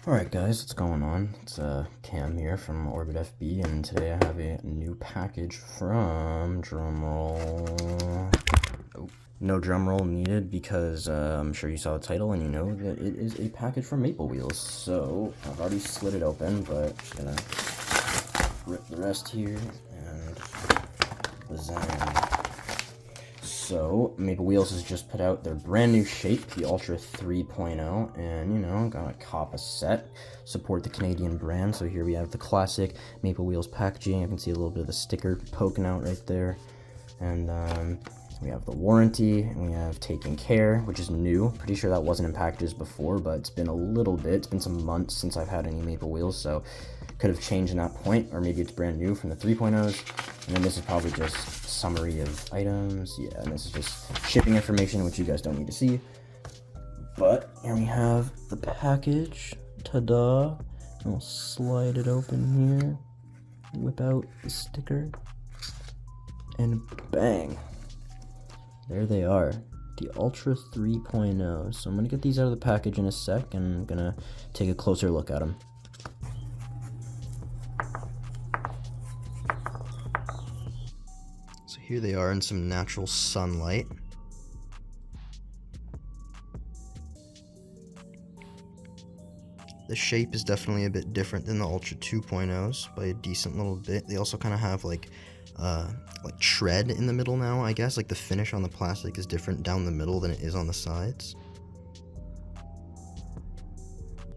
Alright guys, what's going on? It's Cam here from Orbit FB, and today I have a new package from drumroll. Oh, no drumroll needed because I'm sure you saw the title and you know that it is a package from Maple Wheels. So I've already slid it open, but just gonna rip the rest here and bazang. So, Maple Wheels has just put out their brand new shape, the Ultra 3.0, and, you know, gotta cop a set, support the Canadian brand. So here we have the classic Maple Wheels packaging. I can see a little bit of the sticker poking out right there. And we have the warranty, and we have taking care, which is new. Pretty sure that wasn't in packages before, but it's been a little bit. It's been some months since I've had any Maple Wheels, so could have changed in that point, or maybe it's brand new from the 3.0s. And then this is probably just summary of items. Yeah, and this is just shipping information, which you guys don't need to see. But here we have the package. Ta-da! I'll slide it open here, whip out the sticker, and bang! There they are, the Ultra 3.0. So I'm gonna get these out of the package in a sec, and I'm gonna take a closer look at them. So here they are in some natural sunlight. The shape is definitely a bit different than the Ultra 2.0s by a decent little bit. They also kind of have like tread in the middle now, I guess. Like the finish on the plastic is different down the middle than it is on the sides.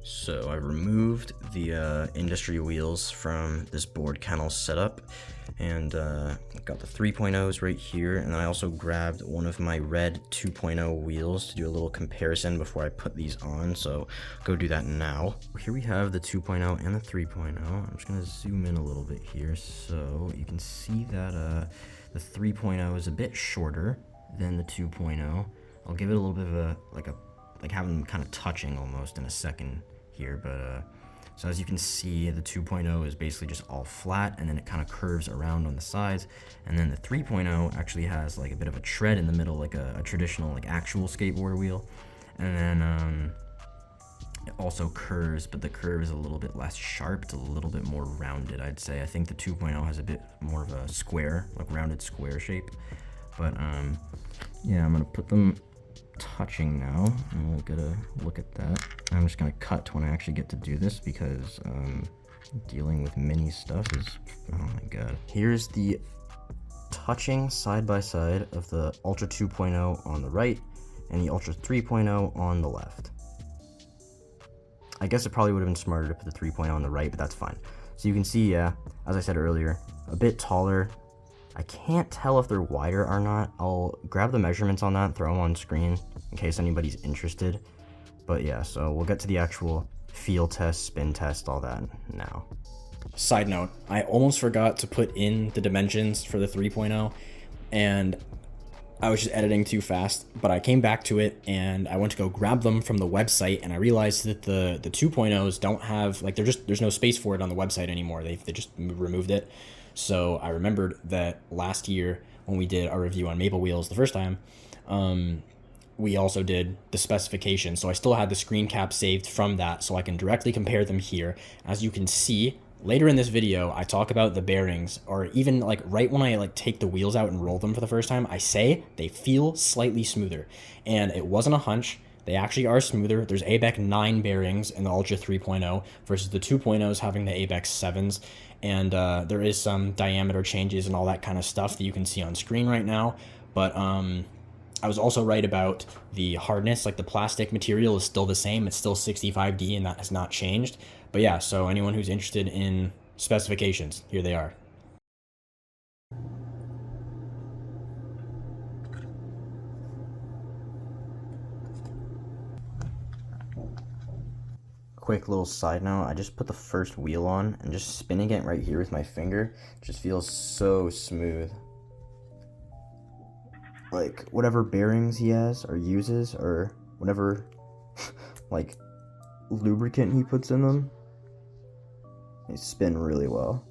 So I removed the industry wheels from this board kennel setup, and got the 3.0s right here, and then I also grabbed one of my red 2.0 wheels to do a little comparison before I put these on, so go do that now. Here we have the 2.0 and the 3.0. I'm just gonna zoom in a little bit here so you can see that the 3.0 is a bit shorter than the 2.0. I'll give it a little bit of a like have them kind of touching almost in a second here, but so as you can see, the 2.0 is basically just all flat, and then it kind of curves around on the sides, and then the 3.0 actually has like a bit of a tread in the middle, like a traditional like actual skateboard wheel, and then it also curves, but the curve is a little bit less sharp. It's a little bit more rounded, I'd say. I think the 2.0 has a bit more of a square, like rounded square shape, but yeah, I'm gonna put them touching now, and we'll get a look at that. I'm just gonna cut when I actually get to do this because dealing with mini stuff is, oh my god. Here's the touching side by side of the Ultra 2.0 on the right and the Ultra 3.0 on the left. I guess it probably would have been smarter to put the 3.0 on the right, but that's fine. So you can see, yeah, as I said earlier, a bit taller. I can't tell if they're wider or not. I'll grab the measurements on that and throw them on screen in case anybody's interested. But yeah, so we'll get to the actual feel test, spin test, all that now. Side note, I almost forgot to put in the dimensions for the 3.0, and I was just editing too fast, but I came back to it and I went to go grab them from the website, and I realized that the 2.0s don't have, like, there's no space for it on the website anymore. They just removed it. So I remembered that last year when we did our review on Maple Wheels the first time, we also did the specifications. So I still had the screen cap saved from that, so I can directly compare them here. As you can see, later in this video, I talk about the bearings, or even like right when I like take the wheels out and roll them for the first time, I say they feel slightly smoother. And it wasn't a hunch. They actually are smoother. There's ABEC 9 bearings in the Ultra 3.0 versus the 2.0s having the ABEC 7s. And there is some diameter changes and all that kind of stuff that you can see on screen right now. But I was also right about the hardness. Like, the plastic material is still the same. It's still 65D, and that has not changed. But yeah, so anyone who's interested in specifications, here they are. Quick little side note, I just put the first wheel on, and just spinning it right here with my finger just feels so smooth. Like, whatever bearings he has or uses, or whatever like lubricant he puts in them, they spin really well.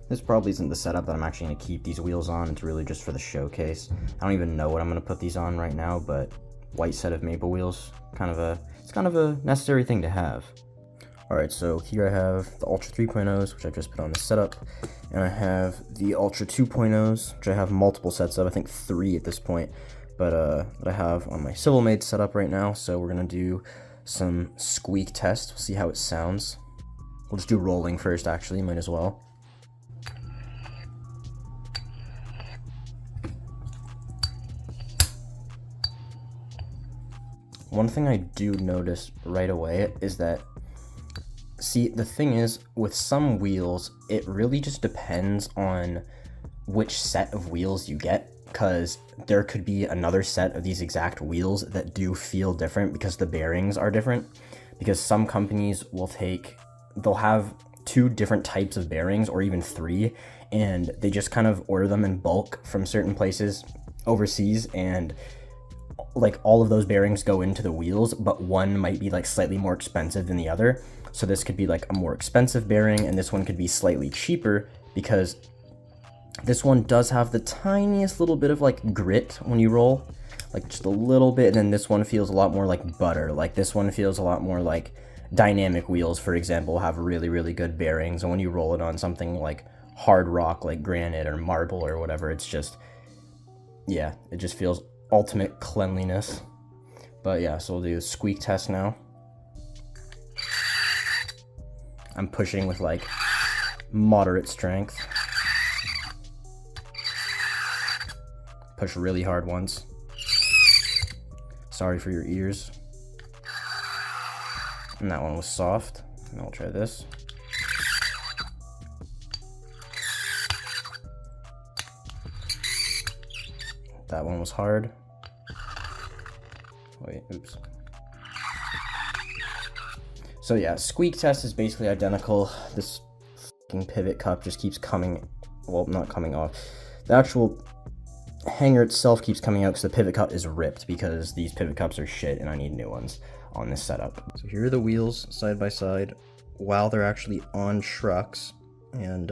This probably isn't the setup that I'm actually going to keep these wheels on. It's really just for the showcase. I don't even know what I'm going to put these on right now, but white set of maple wheels, it's kind of a necessary thing to have. Alright, so here I have the Ultra 3.0s, which I just put on the setup, and I have the Ultra 2.0s, which I have multiple sets of, I think 3 at this point, but that I have on my Civil Made setup right now. So we're going to do some squeak test. We'll see how it sounds. We'll just do rolling first, actually, might as well. One thing I do notice right away is that, see, the thing is, with some wheels, it really just depends on which set of wheels you get, because there could be another set of these exact wheels that do feel different because the bearings are different. Because some companies they'll have 2 different types of bearings, or even 3, and they just kind of order them in bulk from certain places overseas, and like all of those bearings go into the wheels, but one might be like slightly more expensive than the other. So this could be like a more expensive bearing, and this one could be slightly cheaper because this one does have the tiniest little bit of like grit when you roll, like just a little bit, and then this one feels a lot more like butter. Like this one feels a lot more like dynamic wheels, for example, have really, really good bearings, and when you roll it on something like hard rock, like granite or marble or whatever, it's just, yeah, it just feels ultimate cleanliness. But yeah, so we'll do a squeak test now. I'm pushing with like moderate strength. Push really hard once. Sorry for your ears. And that one was soft. And I'll try this. That one was hard. Wait, oops. So yeah, squeak test is basically identical. This fucking pivot cup just keeps coming, well, not coming off. The actual hanger itself keeps coming out because the pivot cup is ripped, because these pivot cups are shit and I need new ones on this setup. So here are the wheels side by side while they're actually on trucks. And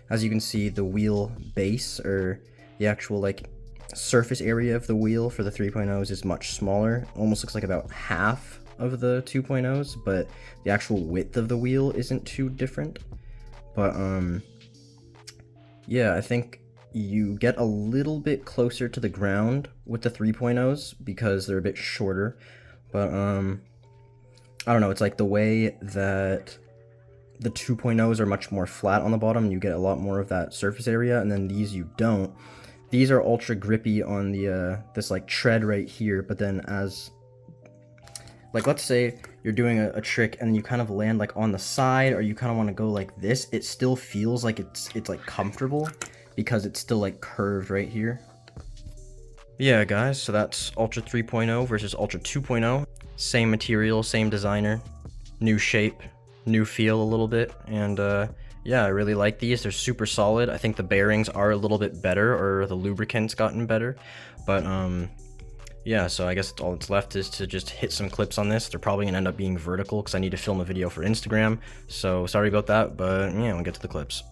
as you can see, the wheel base, or the actual like surface area of the wheel for the 3.0s is much smaller. Almost looks like about half of the 2.0s, but the actual width of the wheel isn't too different. But yeah, I think you get a little bit closer to the ground with the 3.0s because they're a bit shorter. But I don't know, it's like the way that the 2.0s are much more flat on the bottom, you get a lot more of that surface area, and then these you don't. These are ultra grippy on the this like tread right here, but then as, like, let's say you're doing a trick and you kind of land like on the side, or you kind of want to go like this, it still feels like it's like comfortable because it's still like curved right here. Yeah, guys, so that's Ultra 3.0 versus Ultra 2.0. Same material, same designer, new shape, new feel a little bit, and yeah, I really like these. They're super solid. I think the bearings are a little bit better, or the lubricant's gotten better, but yeah, so I guess all that's left is to just hit some clips on this. They're probably gonna end up being vertical because I need to film a video for Instagram, so sorry about that, but yeah, we'll get to the clips.